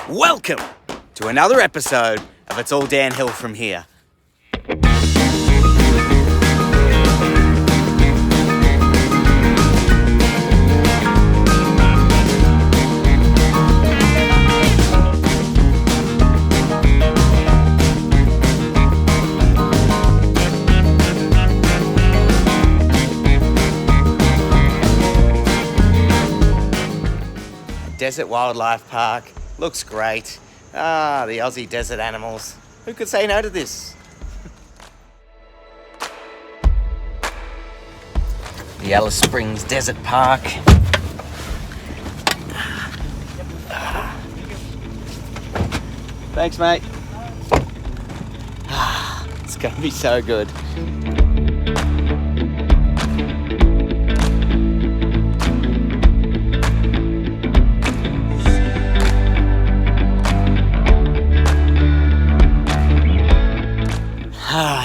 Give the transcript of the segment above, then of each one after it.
Welcome to another episode of It's All Downhill From Here. Desert Wildlife Park. Looks great. The Aussie desert animals. Who could say no to this? The Alice Springs Desert Park. Thanks, mate. It's going to be so good.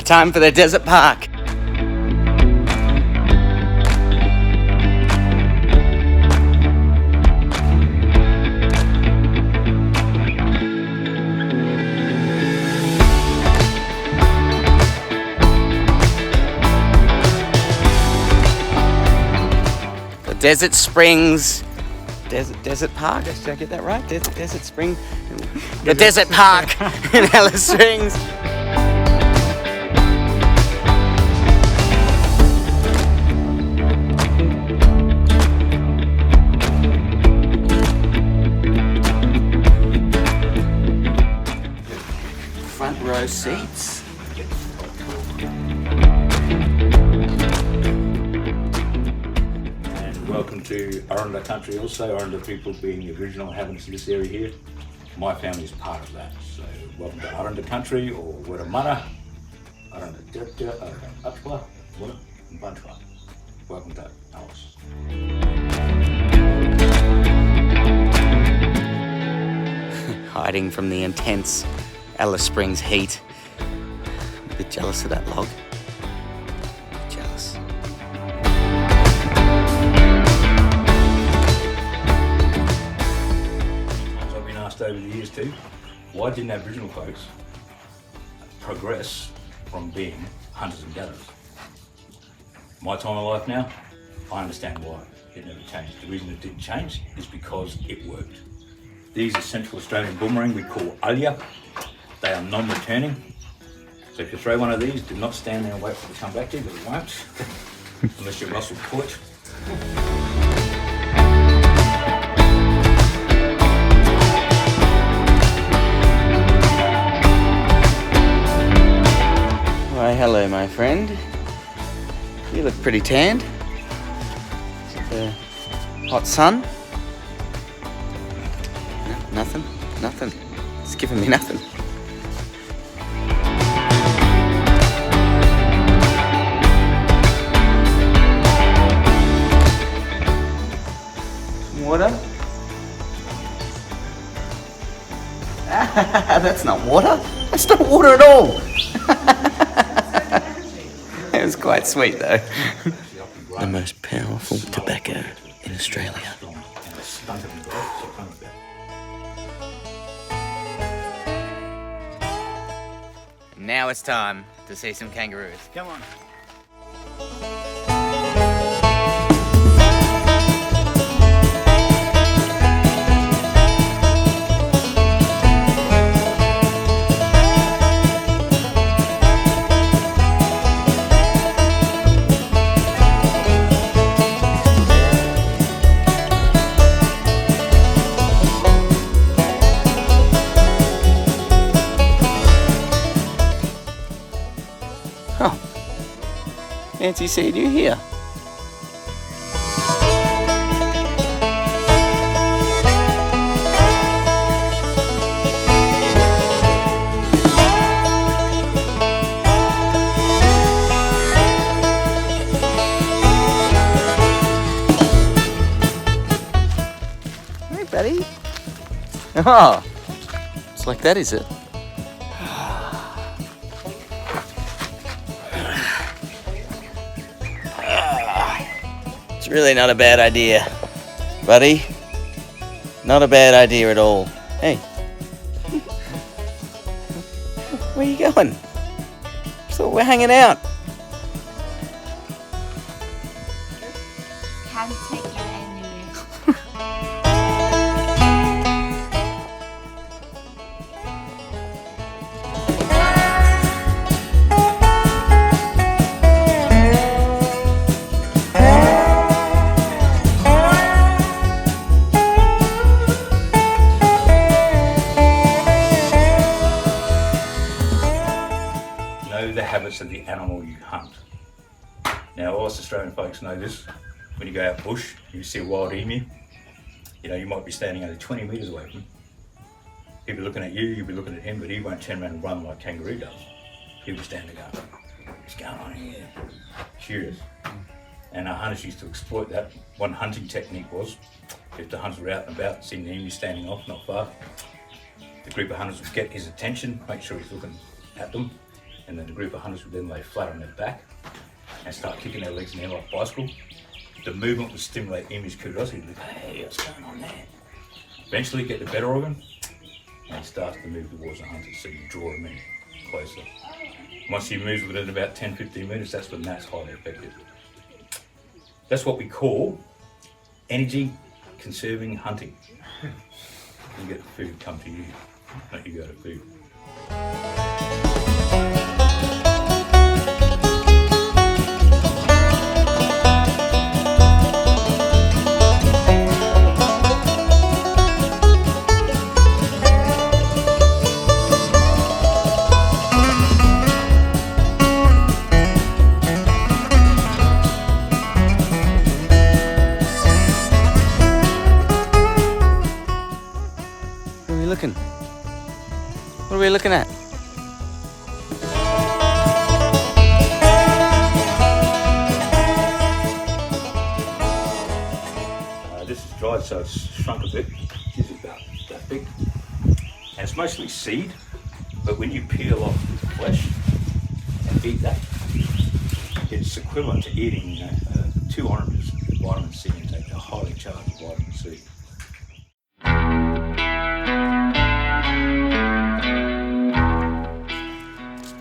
Time for the desert park. The Desert Springs Desert Park. Did I get that right? Desert Spring. The Desert Park in Alice Springs. Front row seats. And welcome to Arunda country also, Arunda people being the original inhabitants of this area here. My family is part of that, so welcome to Arunda country, or Waramana, Arunda Dirta, Atwa, Wuna, and Bantwa. Welcome to Alice. Hiding from the intense Alice Springs heat. I'm a bit jealous of that log. Jealous. I've been asked over the years too, why didn't Aboriginal folks progress from being hunters and gatherers? My time of life now, I understand why it never changed. The reason it didn't change is because it worked. These are Central Australian boomerang we call 𝐦𝐤𝐤. They are non-returning. So if you throw one of these, do not stand there and wait for it to come back to you, but it won't. Unless you're Russell Put. Why, hello, my friend. You look pretty tanned. The hot sun. No, nothing. It's giving me nothing. Some water? That's not water. That's not water at all. It was quite sweet though. The most powerful tobacco in Australia. Now it's time to see some kangaroos. Come on. Oh, fancy seeing you here. Hey, buddy. Oh, it's like that, is it? It's really not a bad idea, buddy. Not a bad idea at all. Hey, Where are you going? So we're hanging out. Can't take you anywhere. Know the habits of the animal you hunt. Now, us Australian folks know this. When you go out bush, you see a wild emu, you know, you might be standing only 20 metres away from him. He'll be looking at you, you'll be looking at him, but he won't turn around and run like kangaroo does. He'll be standing there going, what's going on here? Curious. And our hunters used to exploit that. One hunting technique was, if the hunters were out and about, seeing the emu standing off not far, the group of hunters would get his attention, make sure he's looking at them, and then the group of hunters would then lay flat on their back and start kicking their legs in the air like a bicycle. The movement would stimulate the emu's curiosity. He'd be, hey, what's going on there? Eventually get the better of him, and he starts to move towards the hunters, so you draw him in closer. Once he moves within about 10-15 metres, that's when that's highly effective. That's what we call energy conserving hunting. You get the food come to you, not you go to food. Where are we looking? What are we looking at? This is dried, so it's shrunk a bit. This is about that big. And it's mostly seed, but when you peel off the flesh and eat that, it's equivalent to eating 2 oranges with vitamin C intake. They're highly charged with vitamin C.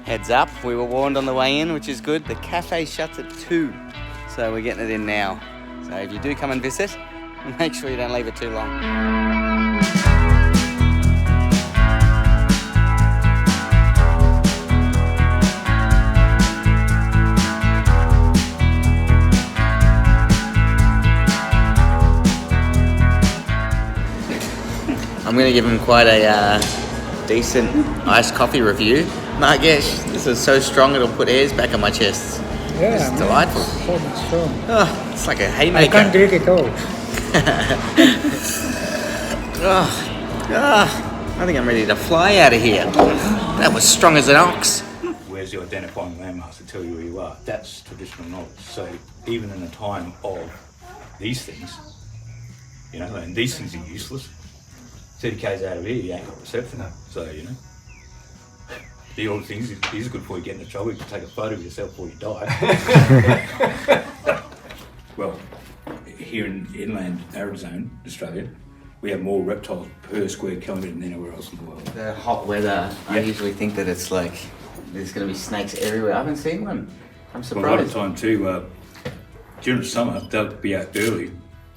Heads up, we were warned on the way in, which is good. The cafe shuts at 2, so we're getting it in now. So if you do come and visit, make sure you don't leave it too long. I'm going to give him quite a decent iced coffee review. Margesh, this is so strong it'll put hairs back on my chest. Yeah, It's delightful. So much strong. Oh, it's like a I haymaker. can't drink it all. I think I'm ready to fly out of here. That was strong as an ox. Where's the identifying landmarks to tell you where you are? That's traditional knowledge. So even in a time of these things, you know, and these things are useless. 30 k's out of here, you ain't got reception. So, you know, the old things is good for you getting in trouble. You can take a photo of yourself before you die. Well, here in inland arid zone, Australia, we have more reptiles per square kilometre than anywhere else in the world. The hot weather, I Yeah. usually think that it's like there's going to be snakes everywhere. I haven't seen one. I'm Well, a lot of surprised. time too, during the summer, they'll be out early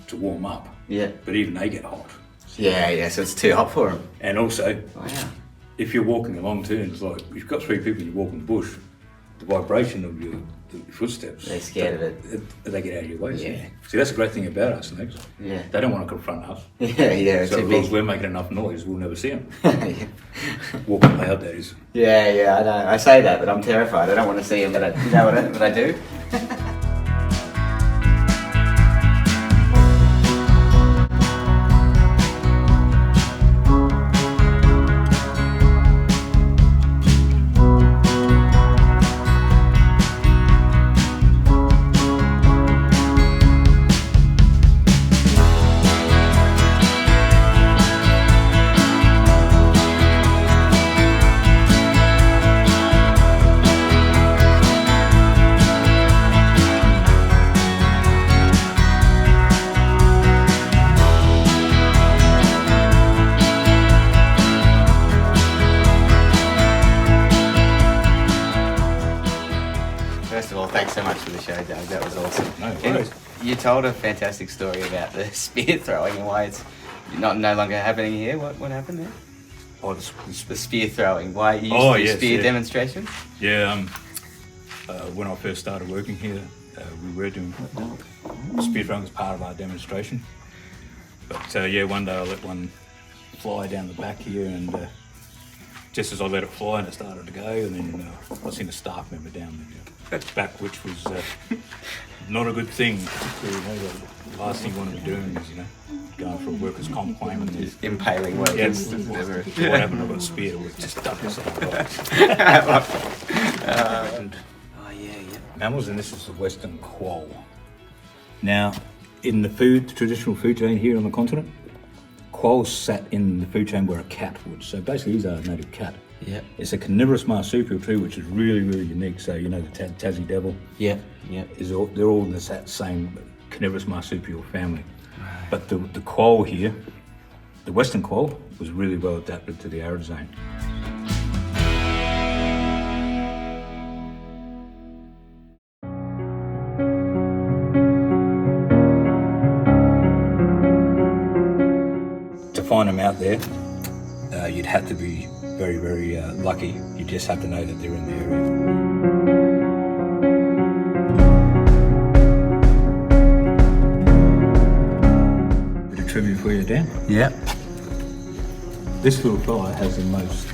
to warm up, Yeah. but even they get hot. Yeah, so it's too hot for them. And also, Wow. if you're walking along too, and it's like, you've got 3 people and you walk in the bush, the vibration of your footsteps, They're scared of it. They get out of your way. Yeah. See, that's the great thing about us snakes. Yeah. They don't want to confront us. Yeah, it's So too as long as big. we're making enough noise, we'll never see them. yeah, Walking loud, that is. I know. I say that, but I'm terrified. I don't want to see them, but you know what I do? you told a fantastic story about the spear throwing and why it's no longer happening here. What happened there? Oh, The spear throwing. Why you used to do spear demonstrations? Yeah. When I first started working here, we were doing spear throwing as part of our demonstration. But one day I let one fly down the back here, and just as I let it fly and it started to go, and then I seen a staff member down the back, which was not a good thing. The last thing you want to be doing is, going for a workers' comp claim and then Impaling workers. what happened? I got speared. It just ducked us off. Mammals, and this is the western quoll. Now, in the traditional food chain here on the continent, quolls sat in the food chain where a cat would. So basically, he's our native cat. Yeah. It's a carnivorous marsupial too, which is really, really unique. So the 𝐥𝐤𝐬𝐵𝐿. Yeah. They're all in that same carnivorous marsupial family. Right. But the quoll here, the western quoll, was really well adapted to the arid zone. To find them out there, you'd have to be very, very lucky. You just have to know that they're in the area. Bit of trivia for you, Dan. Yeah. This little fella has the most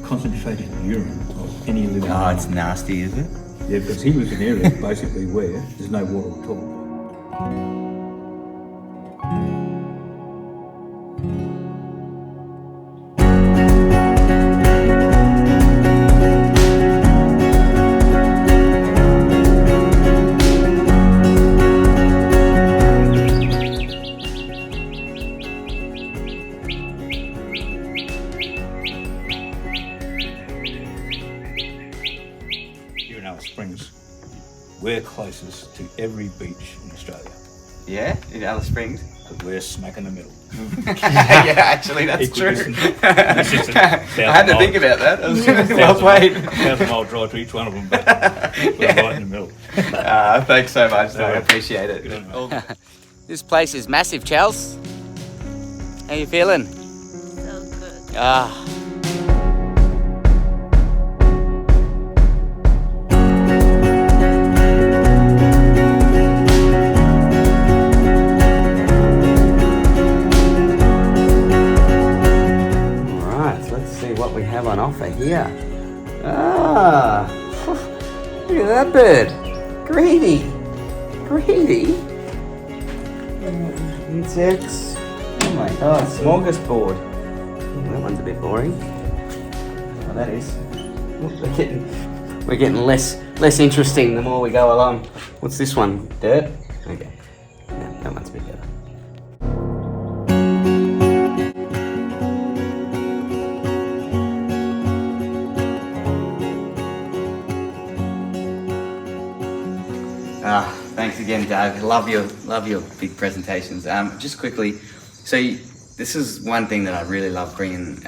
concentrated urine of any living Oh, animal. it's nasty, is it? Yeah, because he lives in areas basically where there's no water at all. We're closest to every beach in Australia. Yeah, in Alice Springs. But we're smack in the middle. Yeah, actually, that's true. I had to think about that. Well played. 1,000-mile drive to each one of them, but we're right in the middle. Thanks so much, though. I appreciate it. This place is massive, Chels. How you feeling? So good. What we have on offer here. Look at that bird. Greedy. Insects. Oh my god, smorgasbord. That one's a bit boring. Oh, that is. We're getting less interesting the more we go along. What's this one? Dirt? Okay. Yeah, that one's a bit better. Thanks again, Doug. Love your big presentations. Just quickly, so this is one thing that I really love bringing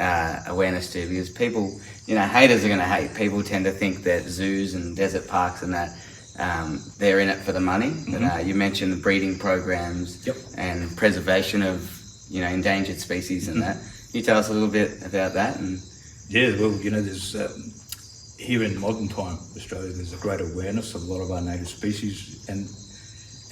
awareness to, because people, haters are going to hate. People tend to think that zoos and desert parks and that they're in it for the money. Mm-hmm. But you mentioned the breeding programs. Yep. And preservation of endangered species and that. Can you tell us a little bit about that? Yeah, well, there's here in modern time Australia, there's a great awareness of a lot of our native species, and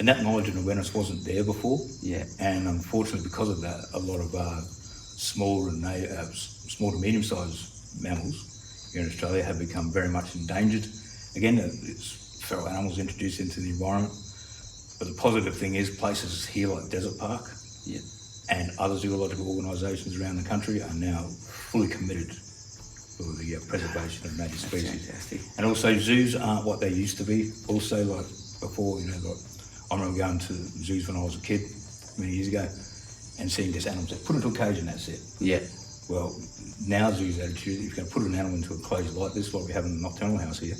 that knowledge and awareness wasn't there before. Yeah. And unfortunately, because of that, a lot of our small to medium-sized mammals here in Australia have become very much endangered. Again, it's feral animals introduced into the environment. But the positive thing is places here like Desert Park and other zoological organisations around the country are now fully committed for the preservation of native species. Fantastic. And also zoos aren't what they used to be. Also, like before, I remember going to zoos when I was a kid many years ago and seeing just animals that put into a cage and that's it. Yeah. Well, now zoos attitude, if you're going to put an animal into a cage like this, what we have in the Nocturnal house here,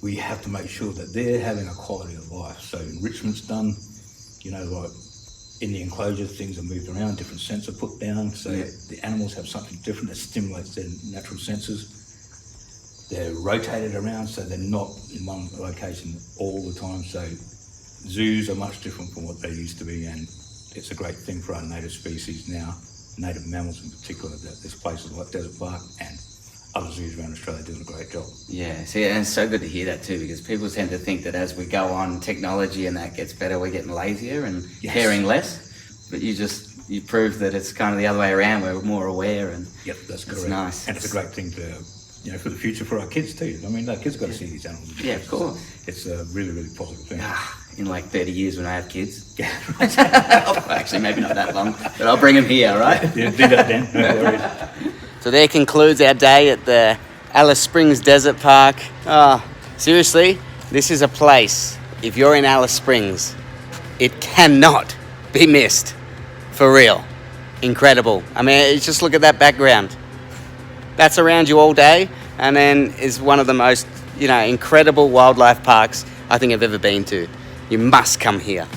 we have to make sure that they're having a quality of life. So enrichment's done, like in the enclosure, things are moved around, different scents are put down, so the animals have something different that stimulates their natural senses. They're rotated around, so they're not in one location all the time. So zoos are much different from what they used to be, and it's a great thing for our native species now, native mammals in particular, that there's places like Desert Park and other zoos around Australia doing a great job. Yeah, see, and it's so good to hear that too, because people tend to think that as we go on, technology and that gets better, we're getting lazier and Yes. caring less. But you prove that it's kind of the other way around. We're more aware, and Yep, that's correct. it's nice. And it's a great thing to, for the future for our kids too. I mean, our kids got to see these animals. Yeah, of course. It's a really, really positive thing. In like 30 years when I have kids. Yeah, Actually, maybe not that long, but I'll bring them here, right? yeah, do that then. No worries. So there concludes our day at the Alice Springs Desert Park. Oh, seriously, this is a place, if you're in Alice Springs, it cannot be missed. For real. Incredible. I mean, just look at that background. That's around you all day, and then is one of the most, incredible wildlife parks I think I've ever been to. You must come here.